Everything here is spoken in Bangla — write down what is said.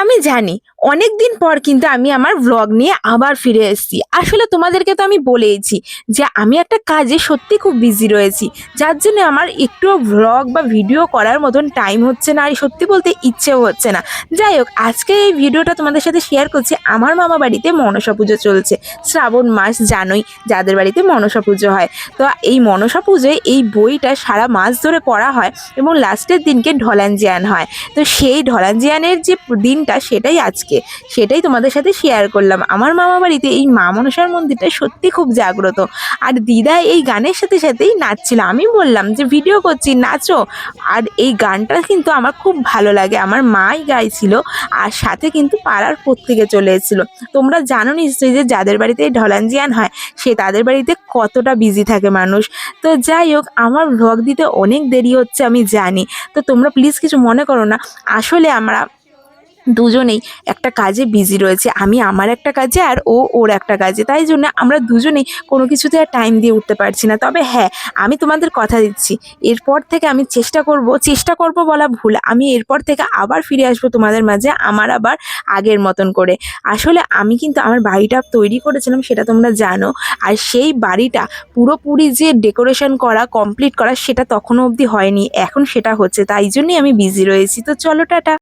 আমি জানি অনেক দিন পর কিন্তু আমি আমার ভ্লগ নিয়ে আবার ফিরে এসেছি। আসলে তোমাদেরকে তো আমি বলেইছি যে আমি একটা কাজে সত্যি খুব বিজি রয়েছি, যার জন্য আমার একটুও ভ্লগ বা ভিডিও করার মতন টাইম হচ্ছে না, আর সত্যি বলতে ইচ্ছেও হচ্ছে না। যাই হোক, আজকে এই ভিডিওটা তোমাদের সাথে শেয়ার করছি। আমার মামা বাড়িতে মনসা পুজো চলছে, শ্রাবণ মাস জানোই যাদের বাড়িতে মনসা পুজো হয়। তো এই মনসা পুজোয় এই বইটা সারা মাস ধরে পড়া হয় এবং লাস্টের দিনকে ঢলাঞ্জিয়ান হয়। তো সেই ঢলাঞ্জিয়ানের যে দিনটা সেটাই আজকে, সেটাই তোমাদের সাথে শেয়ার করলাম। আমার মামা বাড়িতে এই মা মনসার মন্দিরটা সত্যি খুব জাগ্রত। আর দিদা এই গানের সাথে সাথেই নাচছিল। আমি বললাম যে ভিডিও করছি, নাচো। আর এই গানটা কিন্তু আমার খুব ভালো লাগে, আমার মাই গাইছিল, আর সাথে কিন্তু পাড়ার প্রত্যেকে চলে এসেছিলো। তোমরা জানো নিশ্চয়ই যে যাদের বাড়িতে এই ঢলাঞ্জিয়ান হয় সে তাদের বাড়িতে কতটা বিজি থাকে মানুষ। তো যাই হোক, আমার ভ্লগ দিতে অনেক দেরি হচ্ছে আমি জানি, তো তোমরা প্লিজ কিছু মনে করো না। আসলে আমরা দুজনেই একটা কাজে বিজি রয়েছে, আমি আমার একটা কাজে আর ও ওর একটা কাজে, তাই জন্য আমরা দুজনেই কোনো কিছুতে আর টাইম দিয়ে উঠতে পারছি না। তবে হ্যাঁ, আমি তোমাদের কথা দিচ্ছি, এরপর থেকে আমি চেষ্টা করব বলা ভুল, আমি এরপর থেকে আবার ফিরে আসবো তোমাদের মাঝে, আমার আবার আগের মতন করে। আসলে আমি কিন্তু আমার বাড়িটা তৈরি করেছিলাম, সেটা তোমরা জানো। আর সেই বাড়িটা পুরোপুরি যে ডেকোরেশন করা কমপ্লিট করা সেটা তখনও অবধি হয়নি, এখন সেটা হচ্ছে, তাই জন্যই আমি বিজি রয়েছি। তো চলো, টাটা।